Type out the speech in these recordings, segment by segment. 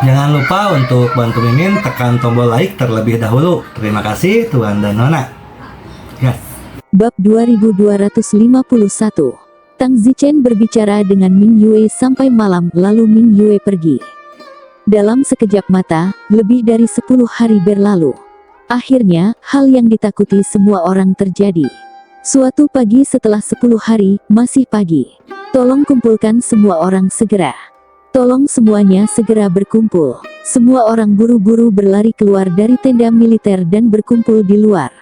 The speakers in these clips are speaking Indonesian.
Jangan lupa untuk bantu Mimin tekan tombol like terlebih dahulu. Terima kasih Tuan dan Nona. Gas. Bab 2251. Tang Zichen berbicara dengan Ming Yue sampai malam, lalu Ming Yue pergi. Dalam sekejap mata, lebih dari 10 hari berlalu. Akhirnya, hal yang ditakuti semua orang terjadi. Suatu pagi setelah 10 hari, masih pagi. Tolong kumpulkan semua orang segera. Tolong semuanya segera berkumpul. Semua orang buru-buru berlari keluar dari tenda militer dan berkumpul di luar.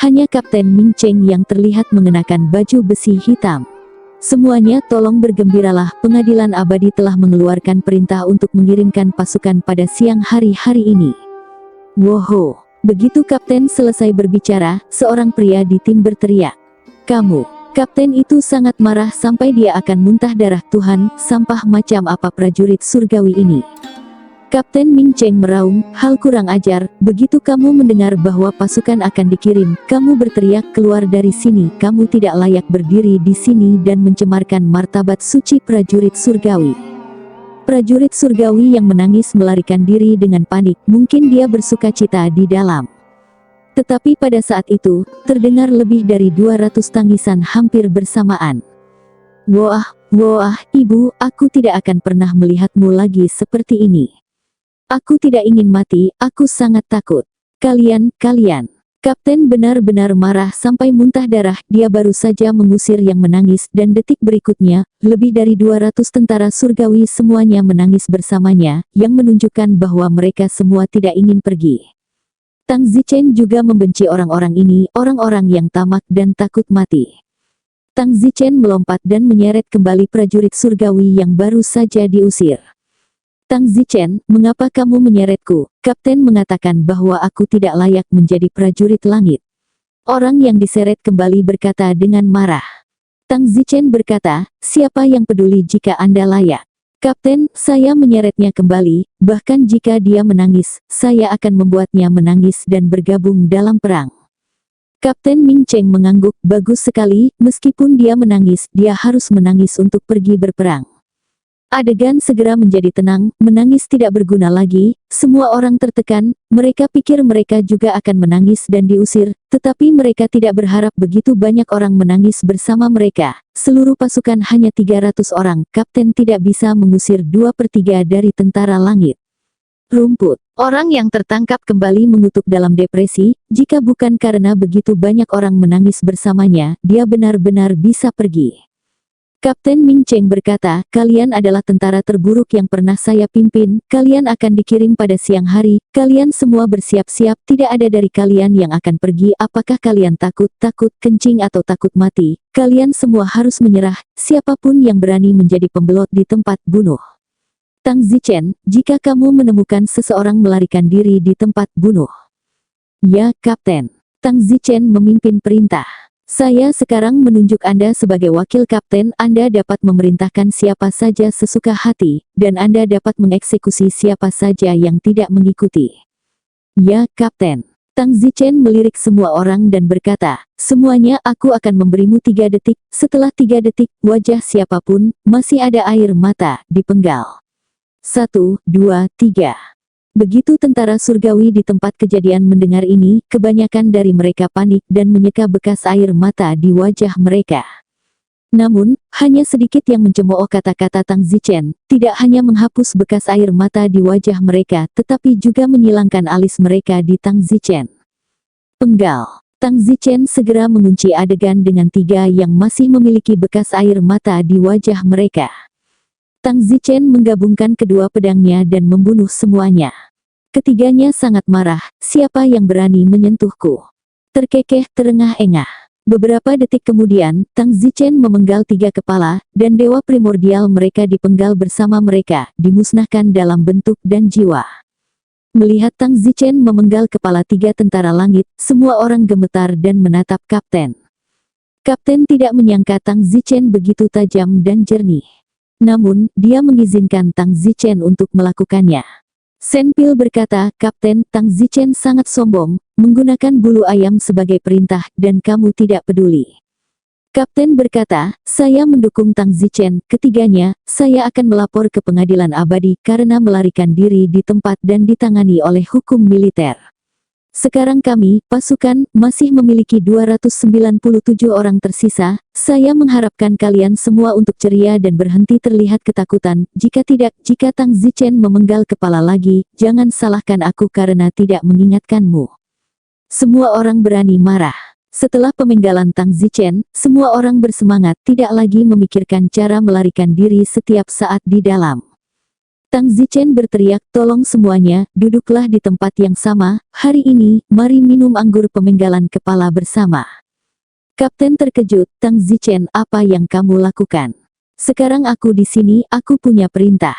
Hanya Kapten Ming Cheng yang terlihat mengenakan baju besi hitam. Semuanya tolong bergembiralah, pengadilan abadi telah mengeluarkan perintah untuk mengirimkan pasukan pada siang hari ini. Woho! Begitu Kapten selesai berbicara, seorang pria di tim berteriak. Kamu! Kapten itu sangat marah sampai dia akan muntah darah. Tuhan, sampah macam apa prajurit surgawi ini? Kapten Ming Cheng meraung, hal kurang ajar, begitu kamu mendengar bahwa pasukan akan dikirim, kamu berteriak keluar dari sini, kamu tidak layak berdiri di sini dan mencemarkan martabat suci prajurit surgawi. Prajurit surgawi yang menangis melarikan diri dengan panik, mungkin dia bersukacita di dalam. Tetapi pada saat itu, terdengar lebih dari 200 tangisan hampir bersamaan. Wah, ibu, aku tidak akan pernah melihatmu lagi seperti ini. Aku tidak ingin mati, aku sangat takut. Kalian. Kapten benar-benar marah sampai muntah darah, dia baru saja mengusir yang menangis dan detik berikutnya, lebih dari 200 tentara surgawi semuanya menangis bersamanya, yang menunjukkan bahwa mereka semua tidak ingin pergi. Tang Zichen juga membenci orang-orang ini, orang-orang yang tamak dan takut mati. Tang Zichen melompat dan menyeret kembali prajurit surgawi yang baru saja diusir. Tang Zichen, mengapa kamu menyeretku? Kapten mengatakan bahwa aku tidak layak menjadi prajurit langit. Orang yang diseret kembali berkata dengan marah. Tang Zichen berkata, siapa yang peduli jika Anda layak? Kapten, saya menyeretnya kembali, bahkan jika dia menangis, saya akan membuatnya menangis dan bergabung dalam perang. Kapten Ming Cheng mengangguk, bagus sekali, meskipun dia menangis, dia harus menangis untuk pergi berperang. Adegan segera menjadi tenang, menangis tidak berguna lagi, semua orang tertekan, mereka pikir mereka juga akan menangis dan diusir, tetapi mereka tidak berharap begitu banyak orang menangis bersama mereka. Seluruh pasukan hanya 300 orang, kapten tidak bisa mengusir 2/3 dari tentara langit. Rumput. Orang yang tertangkap kembali mengutuk dalam depresi, jika bukan karena begitu banyak orang menangis bersamanya, dia benar-benar bisa pergi. Kapten Ming Cheng berkata, kalian adalah tentara terburuk yang pernah saya pimpin, kalian akan dikirim pada siang hari, kalian semua bersiap-siap, tidak ada dari kalian yang akan pergi, apakah kalian takut kencing atau takut mati, kalian semua harus menyerah, siapapun yang berani menjadi pembelot di tempat bunuh. Tang Zichen, jika kamu menemukan seseorang melarikan diri di tempat bunuh. Ya, Kapten. Tang Zichen memimpin perintah. Saya sekarang menunjuk Anda sebagai wakil kapten, Anda dapat memerintahkan siapa saja sesuka hati, dan Anda dapat mengeksekusi siapa saja yang tidak mengikuti. Ya, Kapten. Tang Zichen melirik semua orang dan berkata, semuanya aku akan memberimu 3 detik, setelah 3 detik, wajah siapapun, masih ada air mata, dipenggal. 1, 2, 3. Begitu tentara surgawi di tempat kejadian mendengar ini, kebanyakan dari mereka panik dan menyeka bekas air mata di wajah mereka. Namun, hanya sedikit yang mencemooh kata-kata Tang Zichen, tidak hanya menghapus bekas air mata di wajah mereka, tetapi juga menyilangkan alis mereka di Tang Zichen. Penggal. Tang Zichen segera mengunci adegan dengan 3 yang masih memiliki bekas air mata di wajah mereka. Tang Zichen menggabungkan kedua pedangnya dan membunuh semuanya. Ketiganya sangat marah, siapa yang berani menyentuhku? Terkekeh terengah-engah. Beberapa detik kemudian, Tang Zichen memenggal 3 kepala, dan dewa primordial mereka dipenggal bersama mereka, dimusnahkan dalam bentuk dan jiwa. Melihat Tang Zichen memenggal kepala 3 tentara langit, semua orang gemetar dan menatap Kapten. Kapten tidak menyangka Tang Zichen begitu tajam dan jernih. Namun, dia mengizinkan Tang Zichen untuk melakukannya. Sen Pil berkata, Kapten, Tang Zichen sangat sombong, menggunakan bulu ayam sebagai perintah, dan kamu tidak peduli. Kapten berkata, saya mendukung Tang Zichen. Ketiganya, saya akan melapor ke pengadilan abadi karena melarikan diri di tempat dan ditangani oleh hukum militer. Sekarang kami, pasukan, masih memiliki 297 orang tersisa. Saya mengharapkan kalian semua untuk ceria dan berhenti terlihat ketakutan. Jika tidak, jika Tang Zichen memenggal kepala lagi, jangan salahkan aku karena tidak mengingatkanmu. Semua orang berani marah. Setelah pemenggalan Tang Zichen, semua orang bersemangat tidak lagi memikirkan cara melarikan diri setiap saat di dalam. Tang Zichen berteriak, tolong semuanya, duduklah di tempat yang sama, hari ini, mari minum anggur pemenggalan kepala bersama. Kapten terkejut, Tang Zichen, apa yang kamu lakukan? Sekarang aku di sini, aku punya perintah.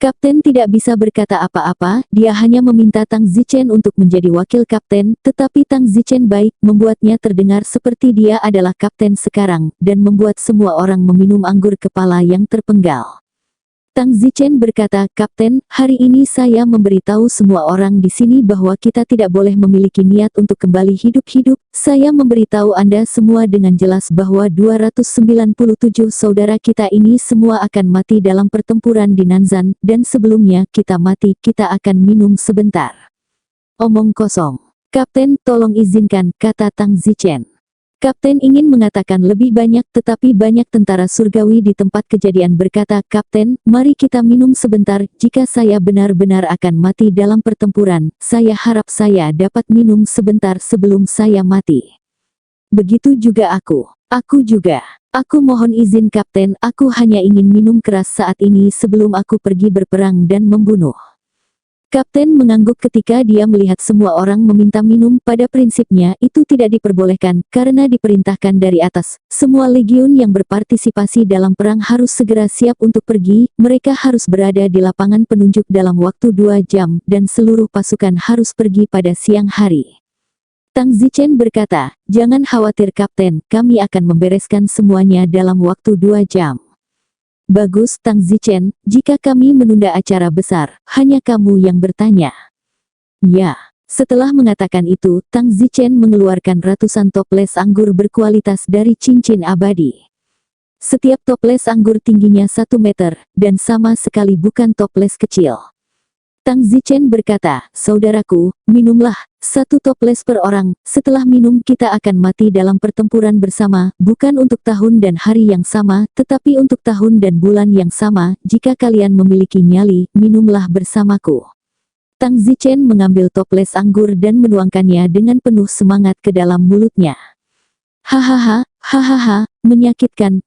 Kapten tidak bisa berkata apa-apa, dia hanya meminta Tang Zichen untuk menjadi wakil kapten, tetapi Tang Zichen baik, membuatnya terdengar seperti dia adalah kapten sekarang, dan membuat semua orang meminum anggur kepala yang terpenggal. Tang Zichen berkata, Kapten, hari ini saya memberitahu semua orang di sini bahwa kita tidak boleh memiliki niat untuk kembali hidup-hidup. Saya memberitahu Anda semua dengan jelas bahwa 297 saudara kita ini semua akan mati dalam pertempuran di Nanzan, dan sebelumnya kita mati, kita akan minum sebentar. Omong kosong. Kapten, tolong izinkan, kata Tang Zichen. Kapten ingin mengatakan lebih banyak tetapi banyak tentara surgawi di tempat kejadian berkata, Kapten, mari kita minum sebentar, jika saya benar-benar akan mati dalam pertempuran, saya harap saya dapat minum sebentar sebelum saya mati. Begitu juga aku juga. Aku mohon izin Kapten, aku hanya ingin minum keras saat ini sebelum aku pergi berperang dan membunuh. Kapten mengangguk ketika dia melihat semua orang meminta minum. Pada prinsipnya itu tidak diperbolehkan, karena diperintahkan dari atas. Semua legiun yang berpartisipasi dalam perang harus segera siap untuk pergi, mereka harus berada di lapangan penunjuk dalam waktu 2 jam, dan seluruh pasukan harus pergi pada siang hari. Tang Zichen berkata, jangan khawatir Kapten, kami akan membereskan semuanya dalam waktu 2 jam. Bagus Tang Zichen, jika kami menunda acara besar, hanya kamu yang bertanya. Ya, setelah mengatakan itu, Tang Zichen mengeluarkan ratusan toples anggur berkualitas dari cincin abadi. Setiap toples anggur tingginya 1 meter, dan sama sekali bukan toples kecil. Tang Zichen berkata, saudaraku, minumlah, 1 toples per orang, setelah minum kita akan mati dalam pertempuran bersama, bukan untuk tahun dan hari yang sama, tetapi untuk tahun dan bulan yang sama, jika kalian memiliki nyali, minumlah bersamaku. Tang Zichen mengambil toples anggur dan menuangkannya dengan penuh semangat ke dalam mulutnya. Hahaha, hahaha, menyakitkan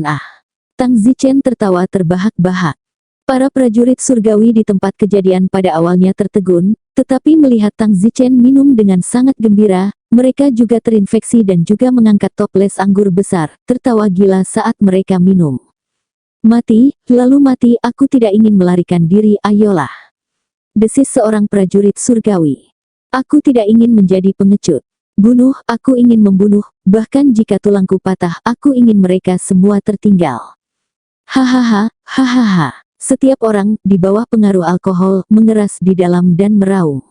ah. Tang Zichen tertawa terbahak-bahak. Para prajurit surgawi di tempat kejadian pada awalnya tertegun, tetapi melihat Tang Zichen minum dengan sangat gembira, mereka juga terinfeksi dan juga mengangkat toples anggur besar, tertawa gila saat mereka minum. Mati, lalu mati, aku tidak ingin melarikan diri, ayolah. Desis seorang prajurit surgawi. Aku tidak ingin menjadi pengecut. Bunuh, aku ingin membunuh, bahkan jika tulangku patah, aku ingin mereka semua tertinggal. Hahaha, hahaha. Setiap orang, di bawah pengaruh alkohol, mengeras di dalam dan meraung.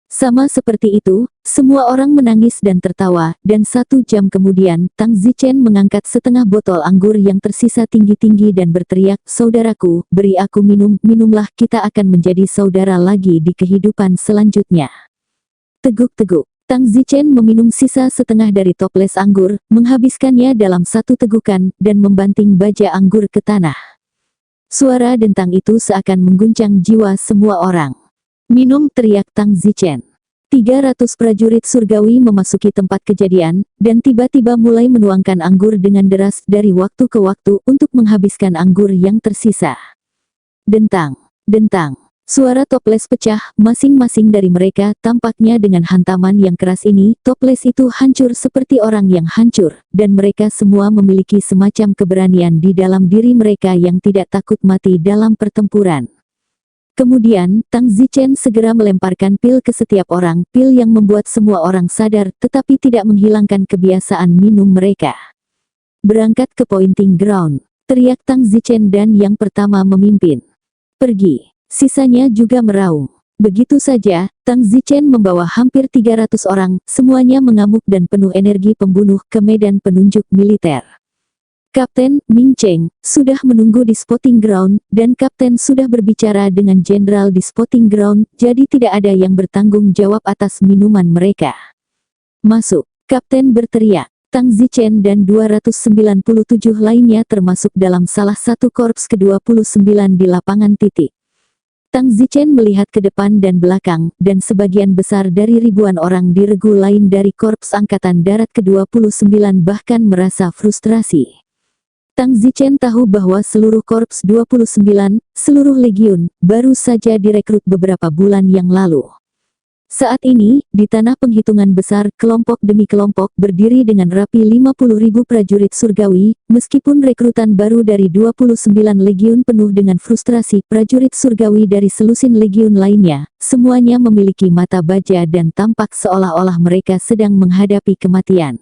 Sama seperti itu, semua orang menangis dan tertawa, dan 1 jam kemudian, Tang Zichen mengangkat setengah botol anggur yang tersisa tinggi-tinggi dan berteriak, saudaraku, beri aku minum, minumlah, kita akan menjadi saudara lagi di kehidupan selanjutnya. Teguk-teguk. Tang Zichen meminum sisa setengah dari toples anggur, menghabiskannya dalam 1 tegukan, dan membanting baja anggur ke tanah. Suara dentang itu seakan mengguncang jiwa semua orang. Minum, teriak Tang Zichen. 300 prajurit surgawi memasuki tempat kejadian, dan tiba-tiba mulai menuangkan anggur dengan deras dari waktu ke waktu untuk menghabiskan anggur yang tersisa. Dentang, dentang. Suara toples pecah, masing-masing dari mereka tampaknya dengan hantaman yang keras ini, toples itu hancur seperti orang yang hancur, dan mereka semua memiliki semacam keberanian di dalam diri mereka yang tidak takut mati dalam pertempuran. Kemudian, Tang Zichen segera melemparkan pil ke setiap orang, pil yang membuat semua orang sadar, tetapi tidak menghilangkan kebiasaan minum mereka. Berangkat ke pointing ground, teriak Tang Zichen dan yang pertama memimpin. Pergi. Sisanya juga meraung. Begitu saja, Tang Zichen membawa hampir 300 orang, semuanya mengamuk dan penuh energi pembunuh ke medan penunjuk militer. Kapten Ming Cheng sudah menunggu di spotting ground, dan Kapten sudah berbicara dengan Jenderal di spotting ground, jadi tidak ada yang bertanggung jawab atas minuman mereka. Masuk, Kapten berteriak. Tang Zichen dan 297 lainnya termasuk dalam salah satu korps ke-29 di lapangan titik. Tang Zichen melihat ke depan dan belakang, dan sebagian besar dari ribuan orang di regu lain dari Korps Angkatan Darat ke-29 bahkan merasa frustrasi. Tang Zichen tahu bahwa seluruh Korps 29, seluruh legiun, baru saja direkrut beberapa bulan yang lalu. Saat ini, di tanah penghitungan besar, kelompok demi kelompok berdiri dengan rapi 50.000 prajurit surgawi, meskipun rekrutan baru dari 29 legiun penuh dengan frustrasi prajurit surgawi dari selusin legiun lainnya, semuanya memiliki mata baja dan tampak seolah-olah mereka sedang menghadapi kematian.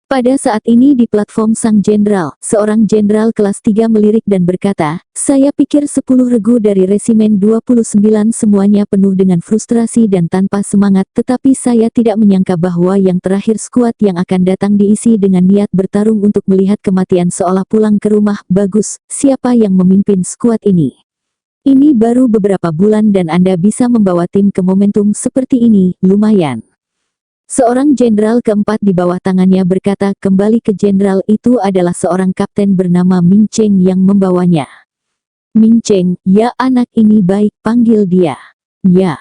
Pada saat ini di platform sang jenderal, seorang jenderal kelas 3 melirik dan berkata, "Saya pikir 10 regu dari resimen 29 semuanya penuh dengan frustrasi dan tanpa semangat, tetapi saya tidak menyangka bahwa yang terakhir skuad yang akan datang diisi dengan niat bertarung untuk melihat kematian seolah pulang ke rumah. Bagus, siapa yang memimpin skuad ini? Ini baru beberapa bulan dan Anda bisa membawa tim ke momentum seperti ini, lumayan." Seorang jenderal keempat di bawah tangannya berkata kembali ke jenderal itu adalah seorang kapten bernama Ming Cheng yang membawanya. Ming Cheng, ya anak ini baik, panggil dia. Ya.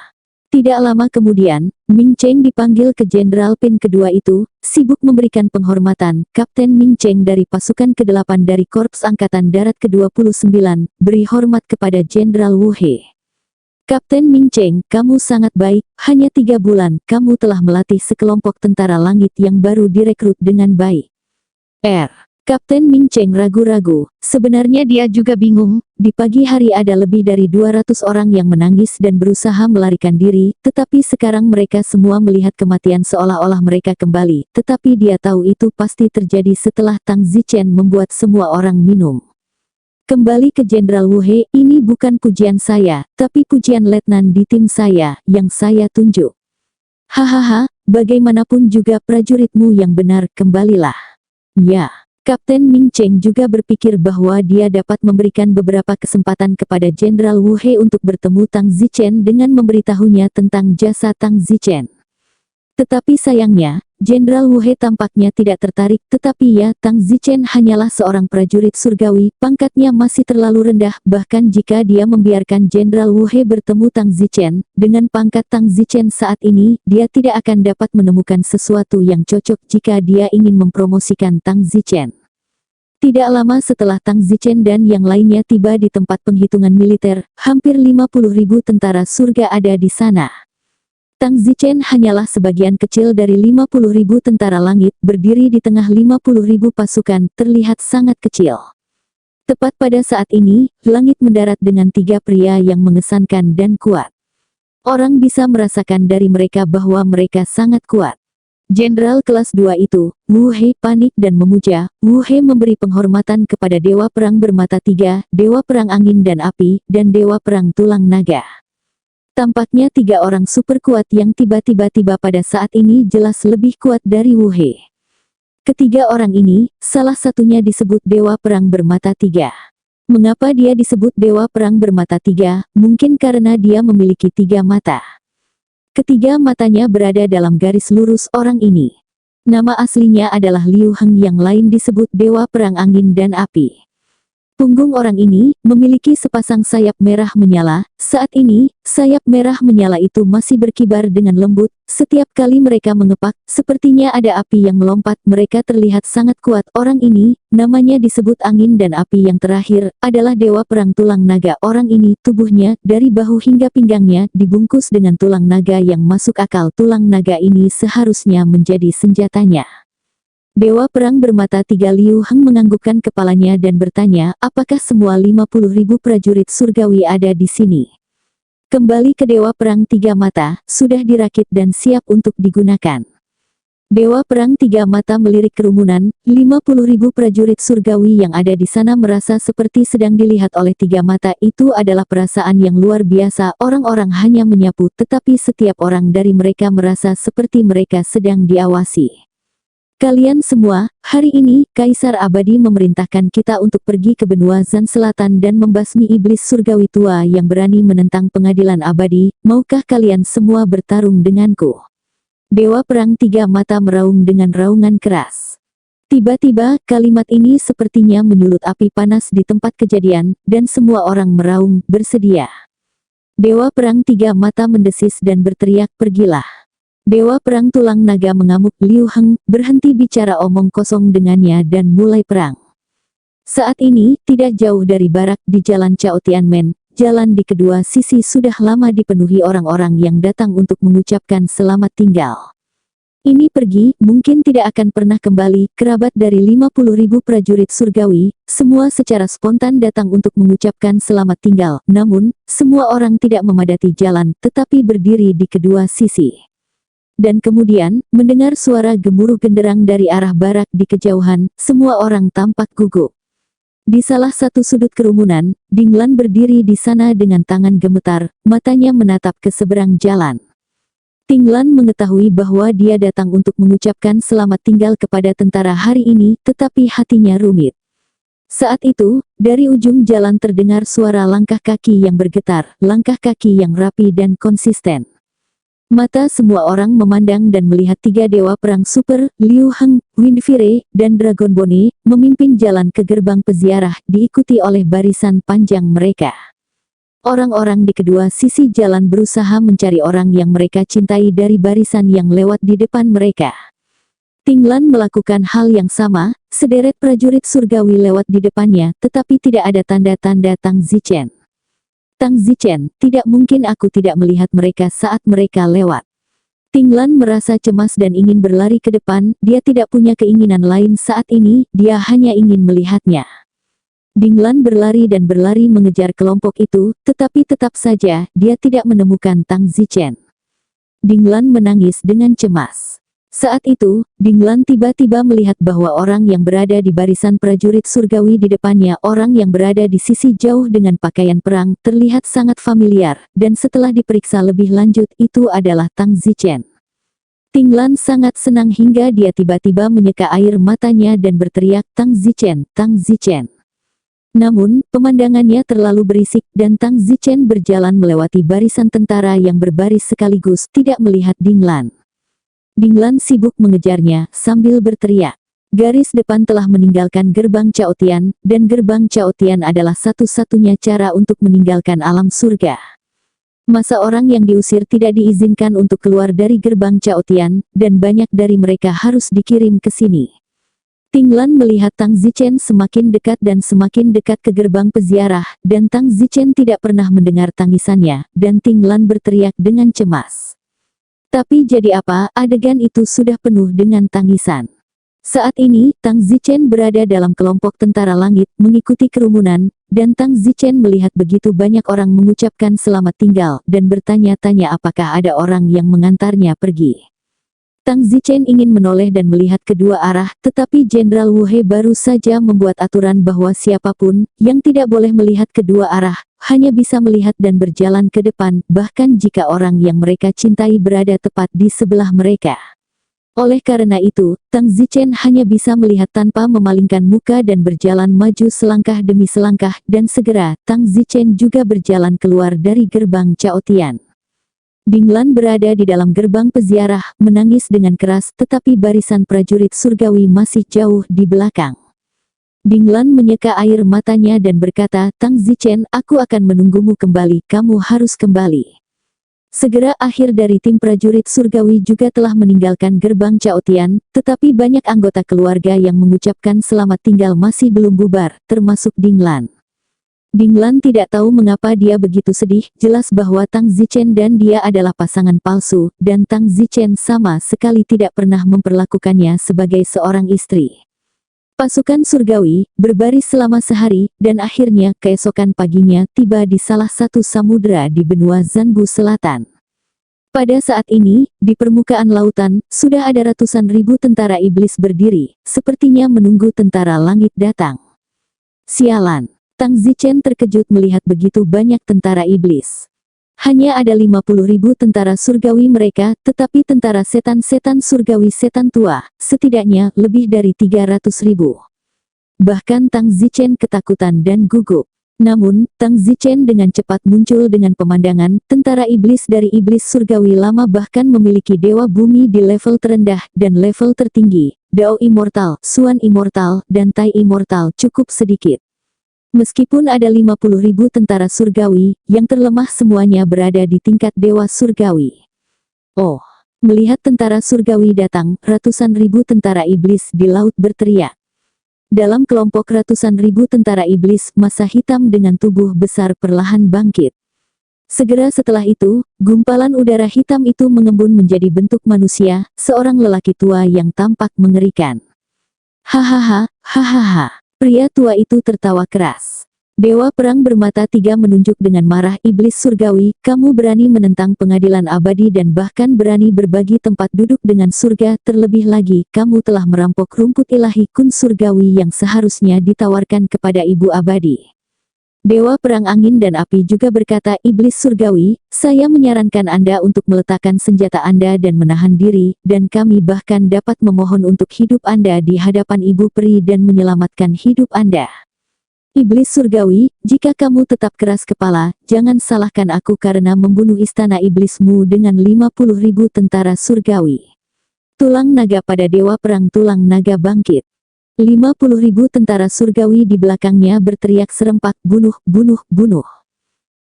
Tidak lama kemudian, Ming Cheng dipanggil ke jenderal pin kedua itu, sibuk memberikan penghormatan. Kapten Ming Cheng dari pasukan ke-8 dari Korps Angkatan Darat ke-29, beri hormat kepada Jenderal Wu He. Kapten Ming Cheng, kamu sangat baik, hanya 3 bulan, kamu telah melatih sekelompok tentara langit yang baru direkrut dengan baik. Kapten Ming Cheng ragu-ragu, sebenarnya dia juga bingung, di pagi hari ada lebih dari 200 orang yang menangis dan berusaha melarikan diri, tetapi sekarang mereka semua melihat kematian seolah-olah mereka kembali, tetapi dia tahu itu pasti terjadi setelah Tang Zichen membuat semua orang minum. Kembali ke Jenderal Wu He, ini bukan pujian saya, tapi pujian letnan di tim saya, yang saya tunjuk. Hahaha, bagaimanapun juga prajuritmu yang benar, kembalilah. Ya, Kapten Ming Cheng juga berpikir bahwa dia dapat memberikan beberapa kesempatan kepada Jenderal Wu He untuk bertemu Tang Zichen dengan memberitahunya tentang jasa Tang Zichen. Tetapi sayangnya, Jenderal Wu He tampaknya tidak tertarik, tetapi ya, Tang Zichen hanyalah seorang prajurit surgawi, pangkatnya masih terlalu rendah, bahkan jika dia membiarkan Jenderal Wu He bertemu Tang Zichen, dengan pangkat Tang Zichen saat ini, dia tidak akan dapat menemukan sesuatu yang cocok jika dia ingin mempromosikan Tang Zichen. Tidak lama setelah Tang Zichen dan yang lainnya tiba di tempat penghitungan militer, hampir 50.000 tentara surga ada di sana. Tang Zichen hanyalah sebagian kecil dari 50.000 tentara langit, berdiri di tengah 50.000 pasukan, terlihat sangat kecil. Tepat pada saat ini, langit mendarat dengan 3 pria yang mengesankan dan kuat. Orang bisa merasakan dari mereka bahwa mereka sangat kuat. Jenderal kelas 2 itu, Wu He, panik dan memuja. Wu He memberi penghormatan kepada Dewa Perang bermata 3, Dewa Perang Angin dan Api, dan Dewa Perang Tulang Naga. Tampaknya 3 orang super kuat yang tiba-tiba tiba pada saat ini jelas lebih kuat dari Wu He. Ketiga orang ini, salah satunya disebut Dewa Perang Bermata 3. Mengapa dia disebut Dewa Perang Bermata 3? Mungkin karena dia memiliki 3 mata. Ketiga matanya berada dalam garis lurus orang ini. Nama aslinya adalah Liu Heng, yang lain disebut Dewa Perang Angin dan Api. Punggung orang ini memiliki sepasang sayap merah menyala. Saat ini, sayap merah menyala itu masih berkibar dengan lembut. Setiap kali mereka mengepak, sepertinya ada api yang melompat. Mereka terlihat sangat kuat. Orang ini, namanya disebut Angin dan Api. Yang terakhir, adalah Dewa Perang Tulang Naga. Orang ini, tubuhnya, dari bahu hingga pinggangnya, dibungkus dengan tulang naga yang masuk akal. Tulang naga ini seharusnya menjadi senjatanya. Dewa Perang Bermata 3 Liu Heng menganggukkan kepalanya dan bertanya, apakah semua 50.000 prajurit surgawi ada di sini? Kembali ke Dewa Perang 3 Mata, sudah dirakit dan siap untuk digunakan. Dewa Perang Tiga Mata melirik kerumunan, 50.000 prajurit surgawi yang ada di sana merasa seperti sedang dilihat oleh Tiga Mata. Itu adalah perasaan yang luar biasa. Orang-orang hanya menyapu, tetapi setiap orang dari mereka merasa seperti mereka sedang diawasi. Kalian semua, hari ini, Kaisar Abadi memerintahkan kita untuk pergi ke benua Zan Selatan dan membasmi iblis surgawi tua yang berani menentang pengadilan abadi. Maukah kalian semua bertarung denganku? Dewa Perang Tiga Mata meraung dengan raungan keras. Tiba-tiba, kalimat ini sepertinya menyulut api panas di tempat kejadian, dan semua orang meraung, bersedia. Dewa Perang Tiga Mata mendesis dan berteriak, pergilah. Dewa Perang Tulang Naga mengamuk, Liu Heng, berhenti bicara omong kosong dengannya dan mulai perang. Saat ini, tidak jauh dari barak di Jalan Chao Tianmen, jalan di kedua sisi sudah lama dipenuhi orang-orang yang datang untuk mengucapkan selamat tinggal. Ini pergi, mungkin tidak akan pernah kembali. Kerabat dari 50.000 prajurit surgawi, semua secara spontan datang untuk mengucapkan selamat tinggal. Namun, semua orang tidak memadati jalan, tetapi berdiri di kedua sisi. Dan kemudian, mendengar suara gemuruh genderang dari arah barak di kejauhan, semua orang tampak gugup. Di salah satu sudut kerumunan, Dinglan berdiri di sana dengan tangan gemetar, matanya menatap ke seberang jalan. Dinglan mengetahui bahwa dia datang untuk mengucapkan selamat tinggal kepada tentara hari ini, tetapi hatinya rumit. Saat itu, dari ujung jalan terdengar suara langkah kaki yang bergetar, langkah kaki yang rapi dan konsisten. Mata semua orang memandang dan melihat tiga dewa perang super, Liu Heng, Windfire, dan Dragon Bonnie, memimpin jalan ke gerbang peziarah, diikuti oleh barisan panjang mereka. Orang-orang di kedua sisi jalan berusaha mencari orang yang mereka cintai dari barisan yang lewat di depan mereka. Dinglan melakukan hal yang sama, sederet prajurit surgawi lewat di depannya, tetapi tidak ada tanda-tanda Tang Zichen. Tang Zichen, tidak mungkin aku tidak melihat mereka saat mereka lewat. Dinglan merasa cemas dan ingin berlari ke depan, dia tidak punya keinginan lain saat ini, dia hanya ingin melihatnya. Dinglan berlari dan berlari mengejar kelompok itu, tetapi tetap saja, dia tidak menemukan Tang Zichen. Dinglan menangis dengan cemas. Saat itu, Dinglan tiba-tiba melihat bahwa orang yang berada di barisan prajurit surgawi di depannya, orang yang berada di sisi jauh dengan pakaian perang, terlihat sangat familiar, dan setelah diperiksa lebih lanjut, itu adalah Tang Zichen. Dinglan sangat senang hingga dia tiba-tiba menyeka air matanya dan berteriak, Tang Zichen, Tang Zichen. Namun, pemandangannya terlalu berisik, dan Tang Zichen berjalan melewati barisan tentara yang berbaris sekaligus, tidak melihat Dinglan. Dinglan sibuk mengejarnya, sambil berteriak. Garis depan telah meninggalkan gerbang Chaotian, dan gerbang Chaotian adalah satu-satunya cara untuk meninggalkan alam surga. Masa orang yang diusir tidak diizinkan untuk keluar dari gerbang Chaotian, dan banyak dari mereka harus dikirim ke sini. Dinglan melihat Tang Zichen semakin dekat dan semakin dekat ke gerbang peziarah, dan Tang Zichen tidak pernah mendengar tangisannya, dan Dinglan berteriak dengan cemas. Tapi jadi apa, adegan itu sudah penuh dengan tangisan. Saat ini, Tang Zichen berada dalam kelompok tentara langit, mengikuti kerumunan, dan Tang Zichen melihat begitu banyak orang mengucapkan selamat tinggal, dan bertanya-tanya apakah ada orang yang mengantarnya pergi. Tang Zichen ingin menoleh dan melihat kedua arah, tetapi Jenderal Wu He baru saja membuat aturan bahwa siapapun yang tidak boleh melihat kedua arah, hanya bisa melihat dan berjalan ke depan, bahkan jika orang yang mereka cintai berada tepat di sebelah mereka. Oleh karena itu, Tang Zichen hanya bisa melihat tanpa memalingkan muka dan berjalan maju selangkah demi selangkah, dan segera, Tang Zichen juga berjalan keluar dari gerbang Chaotian. Dinglan berada di dalam gerbang peziarah, menangis dengan keras, tetapi barisan prajurit surgawi masih jauh di belakang. Dinglan menyeka air matanya dan berkata, Tang Zichen, aku akan menunggumu kembali, kamu harus kembali. Segera akhir dari tim prajurit surgawi juga telah meninggalkan gerbang Chaotian, tetapi banyak anggota keluarga yang mengucapkan selamat tinggal masih belum bubar, termasuk Dinglan. Dinglan tidak tahu mengapa dia begitu sedih, jelas bahwa Tang Zichen dan dia adalah pasangan palsu, dan Tang Zichen sama sekali tidak pernah memperlakukannya sebagai seorang istri. Pasukan surgawi berbaris selama sehari, dan akhirnya keesokan paginya tiba di salah satu samudera di benua Zanbu Selatan. Pada saat ini, di permukaan lautan, sudah ada ratusan ribu tentara iblis berdiri, sepertinya menunggu tentara langit datang. Sialan, Tang Zichen terkejut melihat begitu banyak tentara iblis. Hanya ada 50.000 tentara surgawi mereka, tetapi tentara setan-setan surgawi setan tua, setidaknya lebih dari 300.000. Bahkan Tang Zichen ketakutan dan gugup. Namun, Tang Zichen dengan cepat muncul dengan pemandangan, tentara iblis dari iblis surgawi lama bahkan memiliki dewa bumi di level terendah dan level tertinggi, Dao Immortal, Xuan Immortal, dan Tai Immortal cukup sedikit. Meskipun ada 50.000 tentara surgawi, yang terlemah semuanya berada di tingkat dewa surgawi. Oh, melihat tentara surgawi datang, ratusan ribu tentara iblis di laut berteriak. Dalam kelompok ratusan ribu tentara iblis, massa hitam dengan tubuh besar perlahan bangkit. Segera setelah itu, gumpalan udara hitam itu mengembun menjadi bentuk manusia, seorang lelaki tua yang tampak mengerikan. Hahaha, hahaha. Pria tua itu tertawa keras. Dewa perang bermata tiga menunjuk dengan marah iblis surgawi, kamu berani menentang pengadilan abadi dan bahkan berani berbagi tempat duduk dengan surga, terlebih lagi, kamu telah merampok rumput ilahi kun surgawi yang seharusnya ditawarkan kepada ibu abadi. Dewa perang angin dan api juga berkata, iblis surgawi, saya menyarankan Anda untuk meletakkan senjata Anda dan menahan diri, dan kami bahkan dapat memohon untuk hidup Anda di hadapan ibu peri dan menyelamatkan hidup Anda. Iblis surgawi, jika kamu tetap keras kepala, jangan salahkan aku karena membunuh istana iblismu dengan 50.000 tentara surgawi. Tulang naga pada dewa perang tulang naga bangkit. 50.000 tentara surgawi di belakangnya berteriak serempak, bunuh, bunuh, bunuh.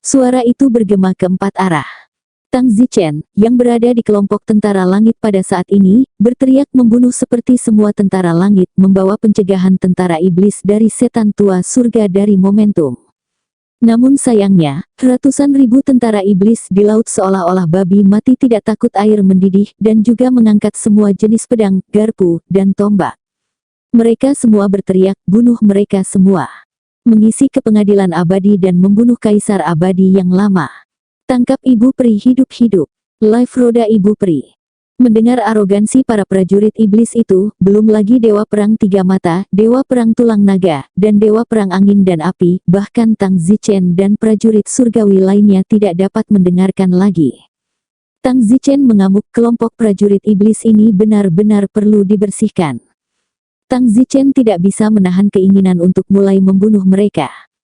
Suara itu bergema ke empat arah. Tang Zichen, yang berada di kelompok tentara langit pada saat ini, berteriak membunuh seperti semua tentara langit, membawa pencegahan tentara iblis dari setan tua surga dari momentum. Namun sayangnya, ratusan ribu tentara iblis di laut seolah-olah babi mati tidak takut air mendidih, dan juga mengangkat semua jenis pedang, garpu, dan tombak. Mereka semua berteriak, bunuh mereka semua. Mengisi ke pengadilan abadi dan membunuh kaisar abadi yang lama. Tangkap ibu peri hidup-hidup. Live roda ibu peri. Mendengar arogansi para prajurit iblis itu, belum lagi dewa perang tiga mata, dewa perang tulang naga, dan dewa perang angin dan api, bahkan Tang Zichen dan prajurit surgawi lainnya tidak dapat mendengarkan lagi. Tang Zichen mengamuk, kelompok prajurit iblis ini benar-benar perlu dibersihkan. Tang Zichen tidak bisa menahan keinginan untuk mulai membunuh mereka.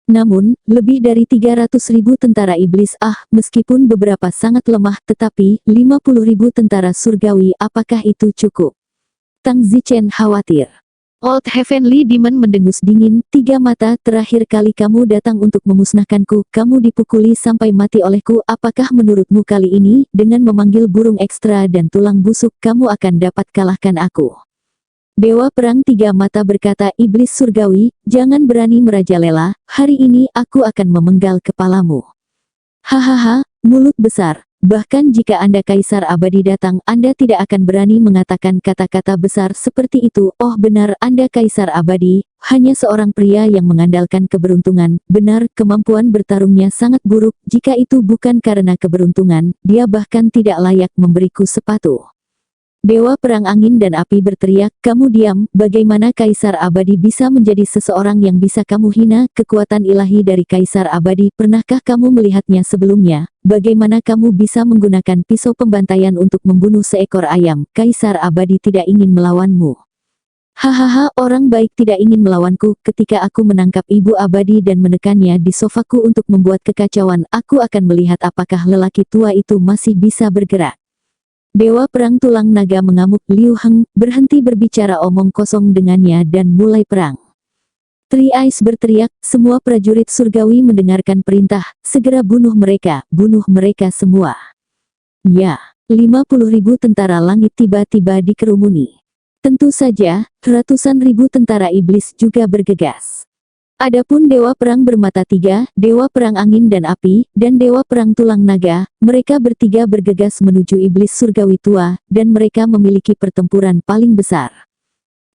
Namun, lebih dari 300.000 tentara iblis, meskipun beberapa sangat lemah, tetapi 50.000 tentara surgawi, apakah itu cukup? Tang Zichen khawatir. Old Heavenly Demon mendengus dingin, tiga mata, terakhir kali kamu datang untuk memusnahkanku, kamu dipukuli sampai mati olehku, apakah menurutmu kali ini, dengan memanggil burung ekstra dan tulang busuk, kamu akan dapat kalahkan aku? Dewa perang tiga mata berkata, iblis surgawi, jangan berani merajalela, hari ini aku akan memenggal kepalamu. Hahaha, mulut besar, bahkan jika Anda kaisar abadi datang, Anda tidak akan berani mengatakan kata-kata besar seperti itu. Oh benar, Anda kaisar abadi, hanya seorang pria yang mengandalkan keberuntungan, benar, kemampuan bertarungnya sangat buruk, jika itu bukan karena keberuntungan, dia bahkan tidak layak memberiku sepatu. Dewa perang angin dan api berteriak, kamu diam, bagaimana kaisar abadi bisa menjadi seseorang yang bisa kamu hina, kekuatan ilahi dari kaisar abadi, pernahkah kamu melihatnya sebelumnya, bagaimana kamu bisa menggunakan pisau pembantaian untuk membunuh seekor ayam, kaisar abadi tidak ingin melawanmu. Hahaha, orang baik tidak ingin melawanku, ketika aku menangkap ibu abadi dan menekannya di sofaku untuk membuat kekacauan, aku akan melihat apakah lelaki tua itu masih bisa bergerak. Dewa perang tulang naga mengamuk, Liu Heng berhenti berbicara omong kosong dengannya dan mulai perang. Three Eyes berteriak, semua prajurit surgawi mendengarkan perintah, segera bunuh mereka semua. Ya, 50.000 tentara langit tiba-tiba dikerumuni. Tentu saja, ratusan ribu tentara iblis juga bergegas. Adapun dewa perang bermata tiga, dewa perang angin dan api, dan dewa perang tulang naga, mereka bertiga bergegas menuju iblis surgawi tua, dan mereka memiliki pertempuran paling besar.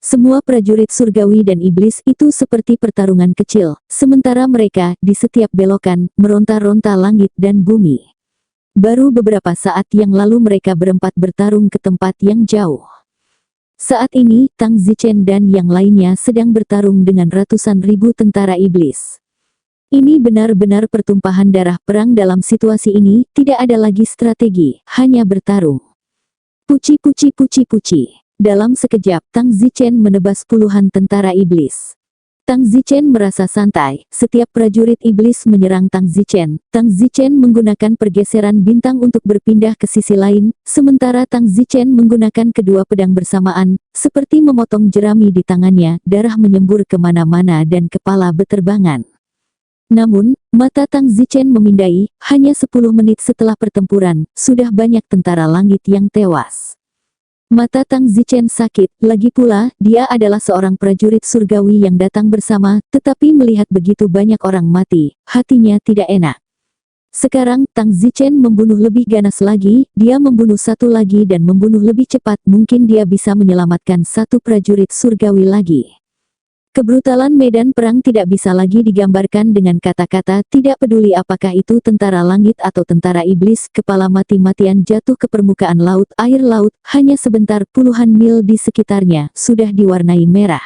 Semua prajurit surgawi dan iblis itu seperti pertarungan kecil, sementara mereka, di setiap belokan, meronta-ronta langit dan bumi. Baru beberapa saat yang lalu mereka berempat bertarung ke tempat yang jauh. Saat ini, Tang Zichen dan yang lainnya sedang bertarung dengan ratusan ribu tentara iblis. Ini benar-benar pertumpahan darah perang. Dalam situasi ini, tidak ada lagi strategi, hanya bertarung. Puci. Dalam sekejap, Tang Zichen menebas puluhan tentara iblis. Tang Zichen merasa santai. Setiap prajurit iblis menyerang Tang Zichen. Tang Zichen menggunakan pergeseran bintang untuk berpindah ke sisi lain, sementara Tang Zichen menggunakan kedua pedang bersamaan, seperti memotong jerami di tangannya. Darah menyembur kemana-mana dan kepala beterbangan. Namun, mata Tang Zichen memindai. Hanya 10 menit setelah pertempuran, sudah banyak tentara langit yang tewas. Mata Tang Zichen sakit, lagi pula, dia adalah seorang prajurit surgawi yang datang bersama, tetapi melihat begitu banyak orang mati, hatinya tidak enak. Sekarang, Tang Zichen membunuh lebih ganas lagi, dia membunuh satu lagi dan membunuh lebih cepat, mungkin dia bisa menyelamatkan satu prajurit surgawi lagi. Kebrutalan medan perang tidak bisa lagi digambarkan dengan kata-kata, tidak peduli apakah itu tentara langit atau tentara iblis, kepala mati-matian jatuh ke permukaan laut, air laut, hanya sebentar puluhan mil di sekitarnya, sudah diwarnai merah.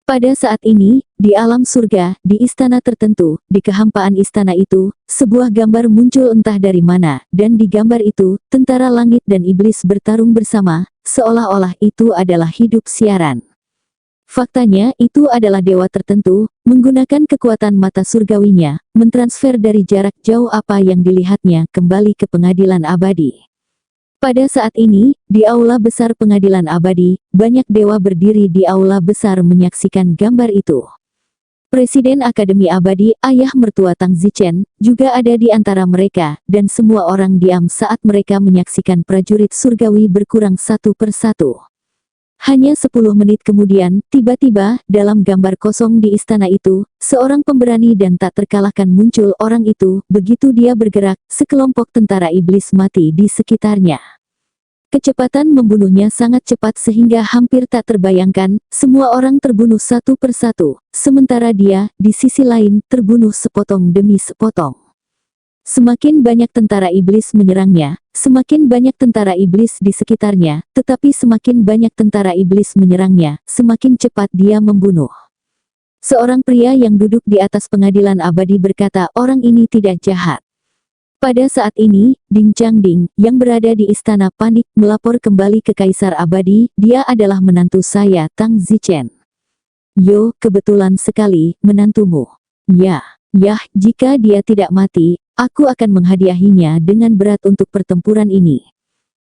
Pada saat ini, di alam surga, di istana tertentu, di kehampaan istana itu, sebuah gambar muncul entah dari mana, dan di gambar itu, tentara langit dan iblis bertarung bersama, seolah-olah itu adalah hidup siaran. Faktanya, itu adalah dewa tertentu, menggunakan kekuatan mata surgawinya, mentransfer dari jarak jauh apa yang dilihatnya kembali ke pengadilan abadi. Pada saat ini, di aula besar pengadilan abadi, banyak dewa berdiri di aula besar menyaksikan gambar itu. Presiden Akademi Abadi, ayah mertua Tang Zichen, juga ada di antara mereka, dan semua orang diam saat mereka menyaksikan prajurit surgawi berkurang satu persatu. Hanya 10 menit kemudian, tiba-tiba, dalam gambar kosong di istana itu, seorang pemberani dan tak terkalahkan muncul. Orang itu, begitu dia bergerak, sekelompok tentara iblis mati di sekitarnya. Kecepatan membunuhnya sangat cepat sehingga hampir tak terbayangkan, semua orang terbunuh satu persatu, sementara dia, di sisi lain, terbunuh sepotong demi sepotong. Semakin banyak tentara iblis menyerangnya, semakin banyak tentara iblis di sekitarnya, tetapi semakin banyak tentara iblis menyerangnya, semakin cepat dia membunuh. Seorang pria yang duduk di atas pengadilan abadi berkata, orang ini tidak jahat. Pada saat ini, Ding Changding, yang berada di istana panik, melapor kembali ke Kaisar Abadi, dia adalah menantu saya, Tang Zichen. Yo, kebetulan sekali, menantumu. Ya, jika dia tidak mati, aku akan menghadiahinya dengan berat untuk pertempuran ini.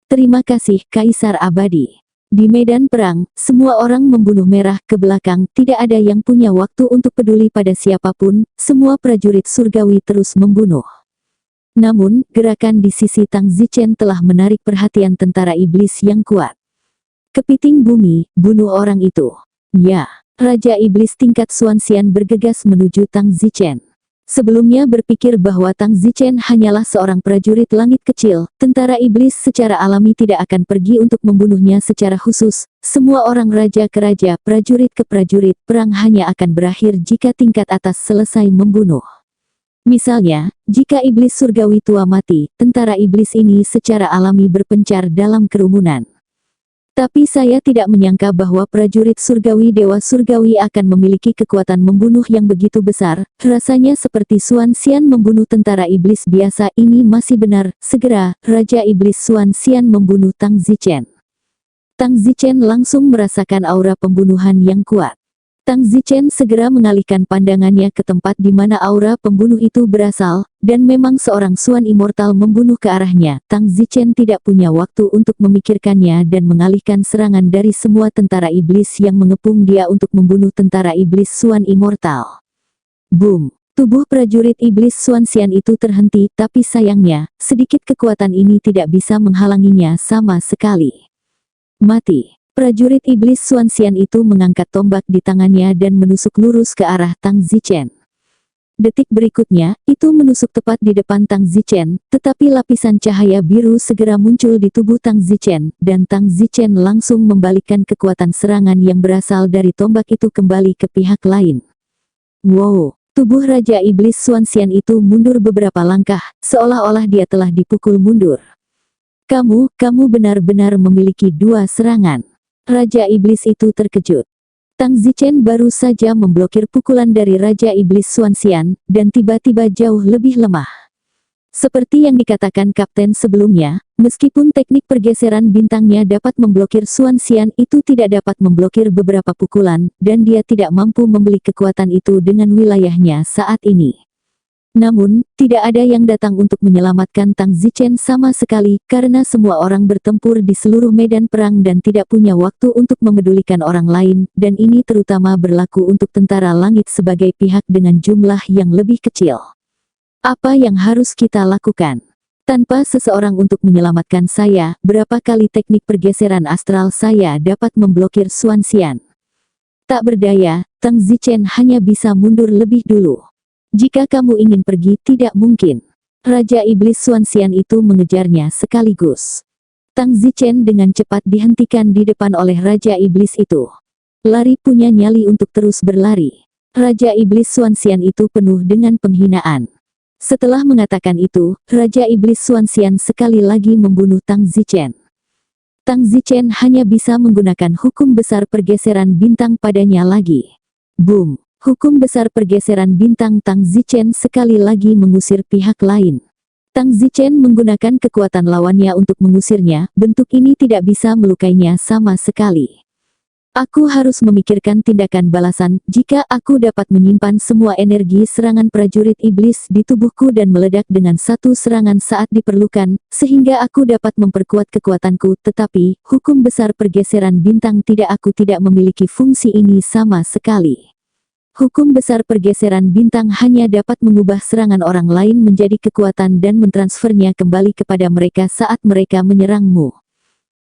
Terima kasih, Kaisar Abadi. Di medan perang, semua orang membunuh merah ke belakang, tidak ada yang punya waktu untuk peduli pada siapapun, semua prajurit surgawi terus membunuh. Namun, gerakan di sisi Tang Zichen telah menarik perhatian tentara iblis yang kuat. Kepiting bumi, bunuh orang itu. Ya, Raja Iblis tingkat Xuanxian bergegas menuju Tang Zichen. Sebelumnya berpikir bahwa Tang Zichen hanyalah seorang prajurit langit kecil, tentara iblis secara alami tidak akan pergi untuk membunuhnya secara khusus. Semua orang raja ke raja, prajurit ke prajurit, perang hanya akan berakhir jika tingkat atas selesai membunuh. Misalnya, jika iblis surgawi tua mati, tentara iblis ini secara alami berpencar dalam kerumunan. Tapi saya tidak menyangka bahwa prajurit surgawi dewa surgawi akan memiliki kekuatan membunuh yang begitu besar, rasanya seperti Xuanxian membunuh tentara iblis biasa. Ini masih benar. Segera, Raja Iblis Xuanxian membunuh Tang Zichen. Tang Zichen langsung merasakan aura pembunuhan yang kuat. Tang Zichen segera mengalihkan pandangannya ke tempat di mana aura pembunuh itu berasal, dan memang seorang Xuan immortal membunuh ke arahnya. Tang Zichen tidak punya waktu untuk memikirkannya dan mengalihkan serangan dari semua tentara iblis yang mengepung dia untuk membunuh tentara iblis Xuan immortal. Boom! Tubuh prajurit iblis Xuanxian itu terhenti, tapi sayangnya, sedikit kekuatan ini tidak bisa menghalanginya sama sekali. Mati! Prajurit iblis Xuanxian itu mengangkat tombak di tangannya dan menusuk lurus ke arah Tang Zichen. Detik berikutnya, itu menusuk tepat di depan Tang Zichen, tetapi lapisan cahaya biru segera muncul di tubuh Tang Zichen, dan Tang Zichen langsung membalikkan kekuatan serangan yang berasal dari tombak itu kembali ke pihak lain. Wow! Tubuh Raja Iblis Xuanxian itu mundur beberapa langkah, seolah-olah dia telah dipukul mundur. Kamu benar-benar memiliki dua serangan. Raja Iblis itu terkejut. Tang Zichen baru saja memblokir pukulan dari Raja Iblis Xuanxian, dan tiba-tiba jauh lebih lemah. Seperti yang dikatakan Kapten sebelumnya, meskipun teknik pergeseran bintangnya dapat memblokir Xuanxian, itu tidak dapat memblokir beberapa pukulan, dan dia tidak mampu membeli kekuatan itu dengan wilayahnya saat ini. Namun, tidak ada yang datang untuk menyelamatkan Tang Zichen sama sekali, karena semua orang bertempur di seluruh medan perang dan tidak punya waktu untuk memedulikan orang lain, dan ini terutama berlaku untuk tentara langit sebagai pihak dengan jumlah yang lebih kecil. Apa yang harus kita lakukan? Tanpa seseorang untuk menyelamatkan saya, berapa kali teknik pergeseran astral saya dapat memblokir Xuanxian? Tak berdaya, Tang Zichen hanya bisa mundur lebih dulu. Jika kamu ingin pergi, tidak mungkin. Raja Iblis Xuanxian itu mengejarnya sekaligus. Tang Zichen dengan cepat dihentikan di depan oleh Raja Iblis itu. Lari punya nyali untuk terus berlari. Raja Iblis Xuanxian itu penuh dengan penghinaan. Setelah mengatakan itu, Raja Iblis Xuanxian sekali lagi membunuh Tang Zichen. Tang Zichen hanya bisa menggunakan hukum besar pergeseran bintang padanya lagi. Boom! Hukum besar pergeseran bintang Tang Zichen sekali lagi mengusir pihak lain. Tang Zichen menggunakan kekuatan lawannya untuk mengusirnya, bentuk ini tidak bisa melukainya sama sekali. Aku harus memikirkan tindakan balasan. Jika aku dapat menyimpan semua energi serangan prajurit iblis di tubuhku dan meledak dengan satu serangan saat diperlukan, sehingga aku dapat memperkuat kekuatanku, tetapi, hukum besar pergeseran bintang aku tidak memiliki fungsi ini sama sekali. Hukum besar pergeseran bintang hanya dapat mengubah serangan orang lain menjadi kekuatan dan mentransfernya kembali kepada mereka saat mereka menyerangmu.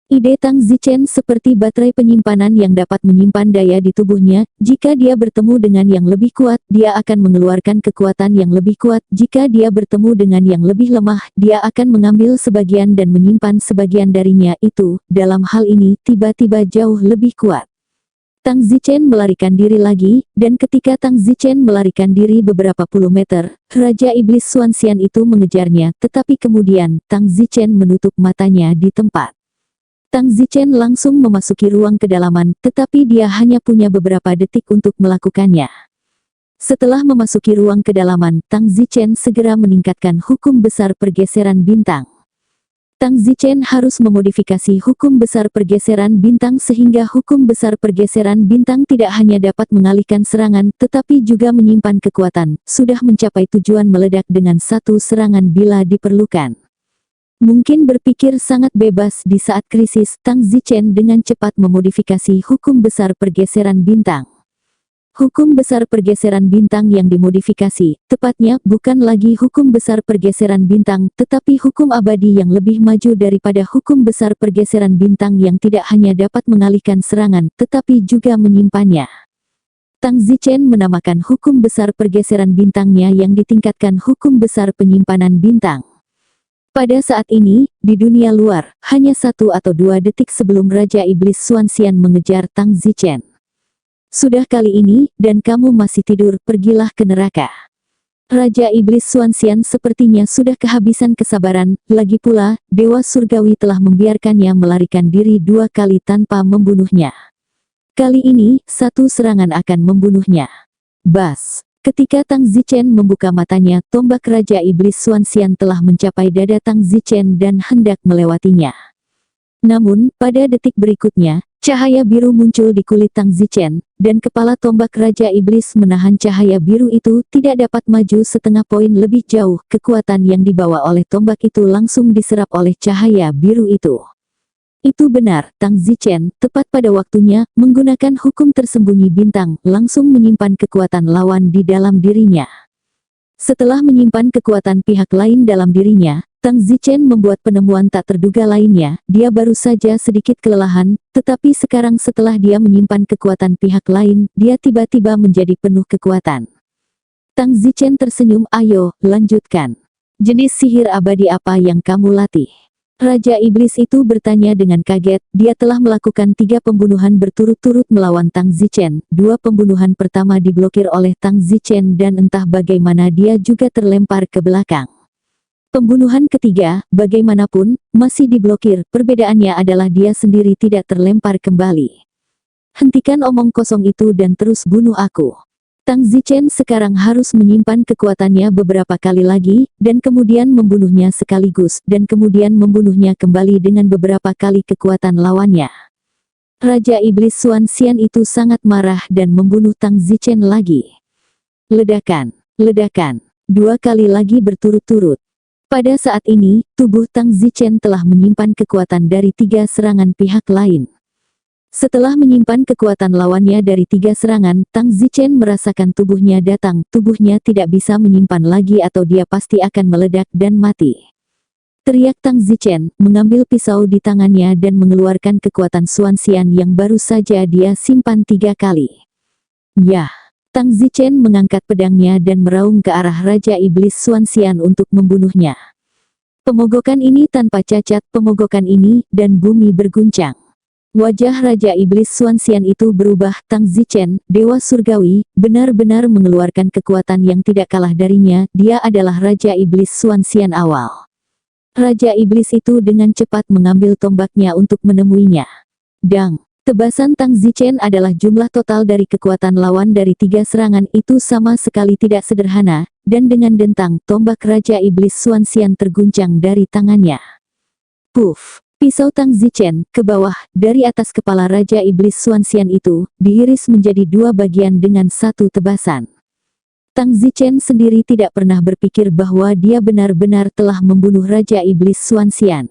Ide Tang Zichen seperti baterai penyimpanan yang dapat menyimpan daya di tubuhnya. Jika dia bertemu dengan yang lebih kuat, dia akan mengeluarkan kekuatan yang lebih kuat. Jika dia bertemu dengan yang lebih lemah, dia akan mengambil sebagian dan menyimpan sebagian darinya. Itu, dalam hal ini, tiba-tiba jauh lebih kuat. Tang Zichen melarikan diri lagi, dan ketika Tang Zichen melarikan diri beberapa puluh meter, Raja Iblis Xuanxian itu mengejarnya, tetapi kemudian, Tang Zichen menutup matanya di tempat. Tang Zichen langsung memasuki ruang kedalaman, tetapi dia hanya punya beberapa detik untuk melakukannya. Setelah memasuki ruang kedalaman, Tang Zichen segera meningkatkan hukum besar pergeseran bintang. Tang Zichen harus memodifikasi hukum besar pergeseran bintang sehingga hukum besar pergeseran bintang tidak hanya dapat mengalihkan serangan, tetapi juga menyimpan kekuatan, sudah mencapai tujuan meledak dengan satu serangan bila diperlukan. Mungkin berpikir sangat bebas di saat krisis, Tang Zichen dengan cepat memodifikasi hukum besar pergeseran bintang. Hukum besar pergeseran bintang yang dimodifikasi, tepatnya bukan lagi hukum besar pergeseran bintang, tetapi hukum abadi yang lebih maju daripada hukum besar pergeseran bintang yang tidak hanya dapat mengalihkan serangan, tetapi juga menyimpannya. Tang Zichen menamakan hukum besar pergeseran bintangnya yang ditingkatkan hukum besar penyimpanan bintang. Pada saat ini, di dunia luar, hanya 1 atau 2 detik sebelum Raja Iblis Xuanxian mengejar Tang Zichen. Sudah kali ini, dan kamu masih tidur, pergilah ke neraka. Raja Iblis Xuanxian sepertinya sudah kehabisan kesabaran, lagi pula, Dewa Surgawi telah membiarkannya melarikan diri 2 kali tanpa membunuhnya. Kali ini, 1 serangan akan membunuhnya. Bas! Ketika Tang Zichen membuka matanya, tombak Raja Iblis Xuanxian telah mencapai dada Tang Zichen dan hendak melewatinya. Namun, pada detik berikutnya, cahaya biru muncul di kulit Tang Zichen, dan kepala tombak Raja Iblis menahan cahaya biru itu tidak dapat maju setengah poin lebih jauh. Kekuatan yang dibawa oleh tombak itu langsung diserap oleh cahaya biru itu. Itu benar, Tang Zichen, tepat pada waktunya, menggunakan hukum tersembunyi bintang, langsung menyimpan kekuatan lawan di dalam dirinya. Setelah menyimpan kekuatan pihak lain dalam dirinya, Tang Zichen membuat penemuan tak terduga lainnya. Dia baru saja sedikit kelelahan, tetapi sekarang setelah dia menyimpan kekuatan pihak lain, dia tiba-tiba menjadi penuh kekuatan. Tang Zichen tersenyum, ayo, lanjutkan. Jenis sihir abadi apa yang kamu latih? Raja Iblis itu bertanya dengan kaget, dia telah melakukan 3 pembunuhan berturut-turut melawan Tang Zichen. 2 pembunuhan pertama diblokir oleh Tang Zichen dan entah bagaimana dia juga terlempar ke belakang. Pembunuhan ketiga, bagaimanapun, masih diblokir, perbedaannya adalah dia sendiri tidak terlempar kembali. Hentikan omong kosong itu dan terus bunuh aku. Tang Zichen sekarang harus menyimpan kekuatannya beberapa kali lagi, dan kemudian membunuhnya sekaligus, dan kemudian membunuhnya kembali dengan beberapa kali kekuatan lawannya. Raja Iblis Xuan Xian itu sangat marah dan membunuh Tang Zichen lagi. Ledakan, ledakan, 2 kali lagi berturut-turut. Pada saat ini, tubuh Tang Zichen telah menyimpan kekuatan dari 3 serangan pihak lain. Setelah menyimpan kekuatan lawannya dari 3 serangan, Tang Zichen merasakan tubuhnya datang, tubuhnya tidak bisa menyimpan lagi atau dia pasti akan meledak dan mati. Teriak Tang Zichen, mengambil pisau di tangannya dan mengeluarkan kekuatan Xuan Xian yang baru saja dia simpan 3 kali. Yah! Tang Zichen mengangkat pedangnya dan meraung ke arah Raja Iblis Xuan Xian untuk membunuhnya. Pemogokan ini tanpa cacat, pemogokan ini, dan bumi berguncang. Wajah Raja Iblis Xuan Xian itu berubah. Tang Zichen, Dewa Surgawi, benar-benar mengeluarkan kekuatan yang tidak kalah darinya. Dia adalah Raja Iblis Xuan Xian awal. Raja Iblis itu dengan cepat mengambil tombaknya untuk menemuinya. Dang! Tebasan Tang Zichen adalah jumlah total dari kekuatan lawan dari 3 serangan itu sama sekali tidak sederhana, dan dengan dentang, tombak Raja Iblis Xuan Xian terguncang dari tangannya. Puff! Pisau Tang Zichen, ke bawah, dari atas kepala Raja Iblis Xuan Xian itu, diiris menjadi 2 bagian dengan 1 tebasan. Tang Zichen sendiri tidak pernah berpikir bahwa dia benar-benar telah membunuh Raja Iblis Xuan Xian.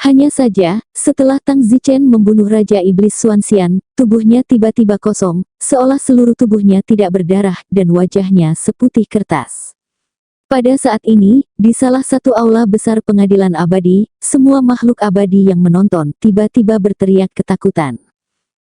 Hanya saja, setelah Tang Zichen membunuh Raja Iblis Xuan Xian, tubuhnya tiba-tiba kosong, seolah seluruh tubuhnya tidak berdarah, dan wajahnya seputih kertas. Pada saat ini, di salah satu aula besar pengadilan abadi, semua makhluk abadi yang menonton tiba-tiba berteriak ketakutan.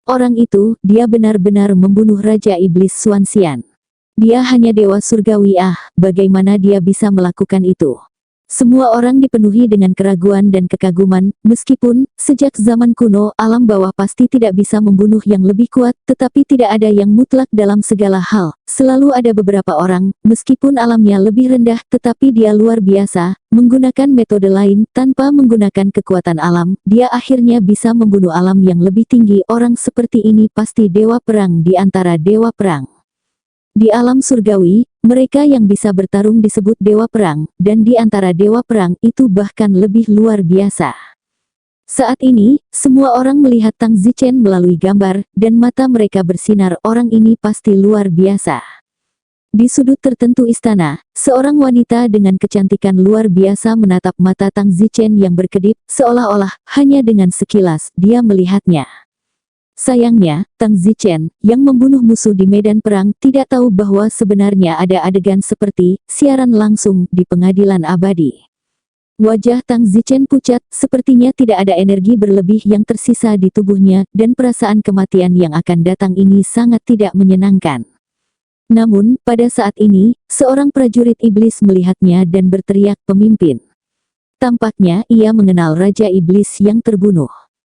Orang itu, dia benar-benar membunuh Raja Iblis Xuan Xian. Dia hanya Dewa Surgawi, bagaimana dia bisa melakukan itu? Semua orang dipenuhi dengan keraguan dan kekaguman, meskipun, sejak zaman kuno, alam bawah pasti tidak bisa membunuh yang lebih kuat, tetapi tidak ada yang mutlak dalam segala hal. Selalu ada beberapa orang, meskipun alamnya lebih rendah, tetapi dia luar biasa, menggunakan metode lain, tanpa menggunakan kekuatan alam, dia akhirnya bisa membunuh alam yang lebih tinggi. Orang seperti ini pasti dewa perang di antara dewa perang. Di alam surgawi, mereka yang bisa bertarung disebut dewa perang, dan di antara dewa perang itu bahkan lebih luar biasa. Saat ini, semua orang melihat Tang Zichen melalui gambar, dan mata mereka bersinar. Orang ini pasti luar biasa. Di sudut tertentu istana, seorang wanita dengan kecantikan luar biasa menatap mata Tang Zichen yang berkedip, seolah-olah hanya dengan sekilas dia melihatnya. Sayangnya, Tang Zichen, yang membunuh musuh di medan perang, tidak tahu bahwa sebenarnya ada adegan seperti siaran langsung di pengadilan abadi. Wajah Tang Zichen pucat, sepertinya tidak ada energi berlebih yang tersisa di tubuhnya, dan perasaan kematian yang akan datang ini sangat tidak menyenangkan. Namun, pada saat ini, seorang prajurit iblis melihatnya dan berteriak, "Pemimpin!" Tampaknya ia mengenal Raja Iblis yang terbunuh.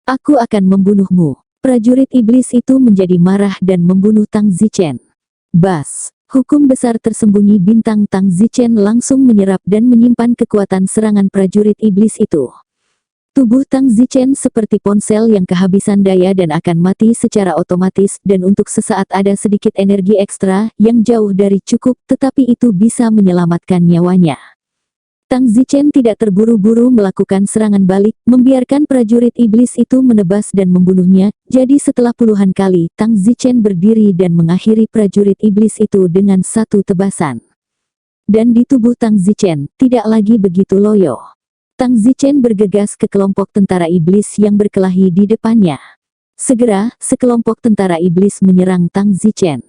"Aku akan membunuhmu." Prajurit iblis itu menjadi marah dan membunuh Tang Zichen. Bas! Hukum besar tersembunyi bintang Tang Zichen langsung menyerap dan menyimpan kekuatan serangan prajurit iblis itu. Tubuh Tang Zichen seperti ponsel yang kehabisan daya dan akan mati secara otomatis, dan untuk sesaat ada sedikit energi ekstra, yang jauh dari cukup, tetapi itu bisa menyelamatkan nyawanya. Tang Zichen tidak terburu-buru melakukan serangan balik, membiarkan prajurit iblis itu menebas dan membunuhnya. Jadi setelah puluhan kali, Tang Zichen berdiri dan mengakhiri prajurit iblis itu dengan 1 tebasan. Dan di tubuh Tang Zichen, tidak lagi begitu loyo. Tang Zichen bergegas ke kelompok tentara iblis yang berkelahi di depannya. Segera, sekelompok tentara iblis menyerang Tang Zichen.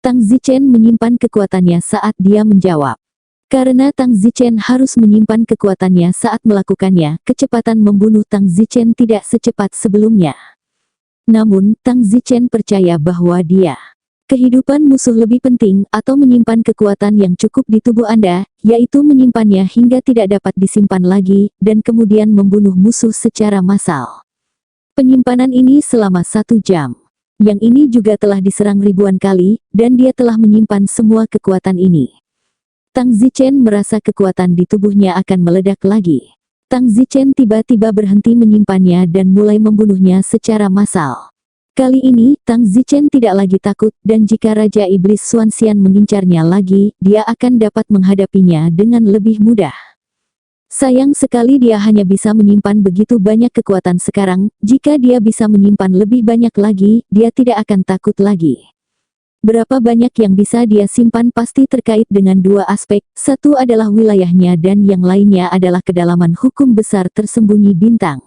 Tang Zichen menyimpan kekuatannya saat dia menjawab. Karena Tang Zichen harus menyimpan kekuatannya saat melakukannya, kecepatan membunuh Tang Zichen tidak secepat sebelumnya. Namun, Tang Zichen percaya bahwa dia Kehidupan musuh lebih penting atau menyimpan kekuatan yang cukup di tubuh Anda, yaitu menyimpannya hingga tidak dapat disimpan lagi, dan kemudian membunuh musuh secara massal. Penyimpanan ini selama 1 jam. Yang ini juga telah diserang ribuan kali, dan dia telah menyimpan semua kekuatan ini. Tang Zichen merasa kekuatan di tubuhnya akan meledak lagi. Tang Zichen tiba-tiba berhenti menyimpannya dan mulai membunuhnya secara massal. Kali ini, Tang Zichen tidak lagi takut, dan jika Raja Iblis Xuanxian mengincarnya lagi, dia akan dapat menghadapinya dengan lebih mudah. Sayang sekali dia hanya bisa menyimpan begitu banyak kekuatan sekarang, jika dia bisa menyimpan lebih banyak lagi, dia tidak akan takut lagi. Berapa banyak yang bisa dia simpan pasti terkait dengan 2 aspek, satu adalah wilayahnya dan yang lainnya adalah kedalaman hukum besar tersembunyi bintang.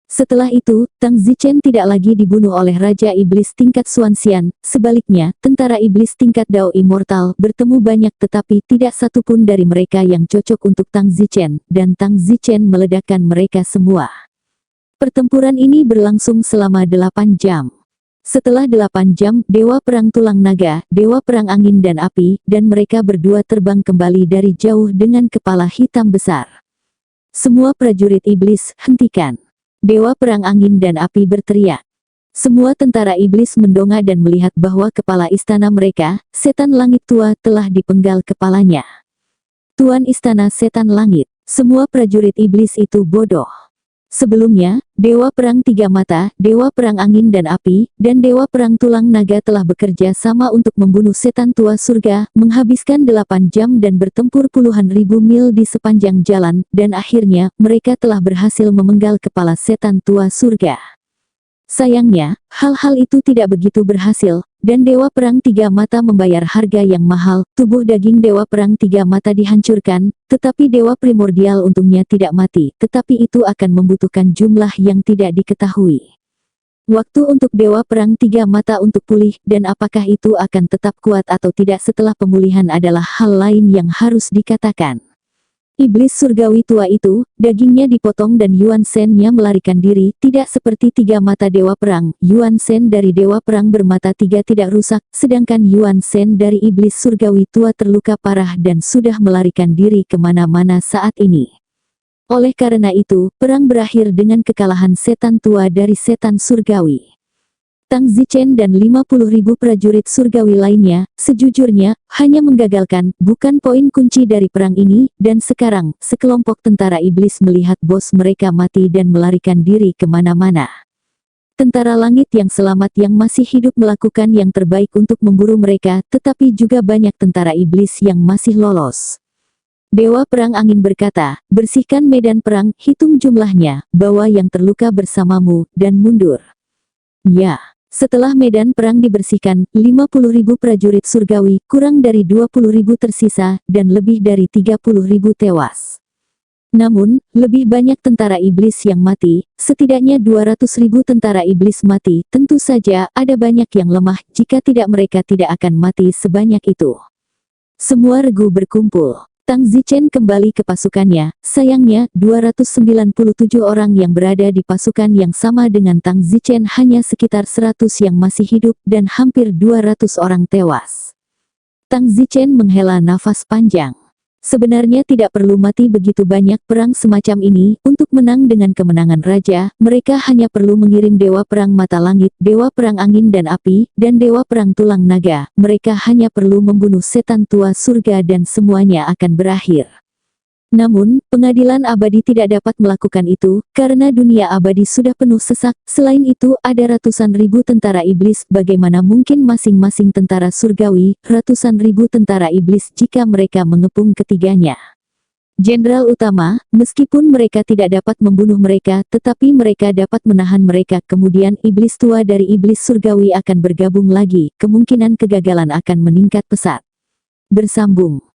Setelah itu, Tang Zichen tidak lagi dibunuh oleh Raja Iblis tingkat Xuanxian, sebaliknya, tentara iblis tingkat Dao Immortal bertemu banyak tetapi tidak satupun dari mereka yang cocok untuk Tang Zichen, dan Tang Zichen meledakkan mereka semua. Pertempuran ini berlangsung selama 8 jam. Setelah 8 jam, Dewa Perang Tulang Naga, Dewa Perang Angin dan Api, dan mereka berdua terbang kembali dari jauh dengan kepala hitam besar. Semua prajurit iblis, hentikan! Dewa Perang Angin dan Api berteriak. Semua tentara iblis mendongak dan melihat bahwa kepala istana mereka, Setan Langit Tua, telah dipenggal kepalanya. Tuan Istana Setan Langit, semua prajurit iblis itu bodoh. Sebelumnya, Dewa Perang Tiga Mata, Dewa Perang Angin dan Api, dan Dewa Perang Tulang Naga telah bekerja sama untuk membunuh Setan Tua Surga, menghabiskan 8 jam dan bertempur puluhan ribu mil di sepanjang jalan, dan akhirnya, mereka telah berhasil memenggal kepala Setan Tua Surga. Sayangnya, hal-hal itu tidak begitu berhasil, dan Dewa Perang Tiga Mata membayar harga yang mahal. Tubuh daging Dewa Perang Tiga Mata dihancurkan, tetapi Dewa Primordial untungnya tidak mati, tetapi itu akan membutuhkan jumlah yang tidak diketahui. Waktu untuk Dewa Perang Tiga Mata untuk pulih, dan apakah itu akan tetap kuat atau tidak setelah pemulihan adalah hal lain yang harus dikatakan. Iblis surgawi tua itu, dagingnya dipotong dan Yuan Shen-nya melarikan diri, tidak seperti Tiga Mata Dewa Perang. Yuan Shen dari Dewa Perang bermata tiga tidak rusak, sedangkan Yuan Shen dari Iblis surgawi tua terluka parah dan sudah melarikan diri kemana-mana saat ini. Oleh karena itu, perang berakhir dengan kekalahan setan tua dari setan surgawi. Tang Zichen dan 50.000 prajurit surgawi lainnya, sejujurnya, hanya menggagalkan, bukan poin kunci dari perang ini, dan sekarang, sekelompok tentara iblis melihat bos mereka mati dan melarikan diri kemana-mana. Tentara langit yang selamat yang masih hidup melakukan yang terbaik untuk memburu mereka, tetapi juga banyak tentara iblis yang masih lolos. Dewa Perang Angin berkata, bersihkan medan perang, hitung jumlahnya, bawa yang terluka bersamamu, dan mundur. Ya. Setelah medan perang dibersihkan, 50.000 prajurit surgawi, kurang dari 20.000 tersisa, dan lebih dari 30.000 tewas. Namun, lebih banyak tentara iblis yang mati, setidaknya 200.000 tentara iblis mati, tentu saja ada banyak yang lemah, jika tidak mereka tidak akan mati sebanyak itu. Semua regu berkumpul. Tang Zichen kembali ke pasukannya, sayangnya, 297 orang yang berada di pasukan yang sama dengan Tang Zichen hanya sekitar 100 yang masih hidup, dan hampir 200 orang tewas. Tang Zichen menghela nafas panjang. Sebenarnya tidak perlu mati begitu banyak perang semacam ini, untuk menang dengan kemenangan raja, mereka hanya perlu mengirim Dewa Perang Mata Langit, Dewa Perang Angin dan Api, dan Dewa Perang Tulang Naga, mereka hanya perlu membunuh setan tua surga dan semuanya akan berakhir. Namun, pengadilan abadi tidak dapat melakukan itu, karena dunia abadi sudah penuh sesak. Selain itu, ada ratusan ribu tentara iblis, bagaimana mungkin masing-masing tentara surgawi, ratusan ribu tentara iblis jika mereka mengepung ketiganya. Jenderal utama, meskipun mereka tidak dapat membunuh mereka, tetapi mereka dapat menahan mereka. Kemudian iblis tua dari iblis surgawi akan bergabung lagi, kemungkinan kegagalan akan meningkat pesat. Bersambung.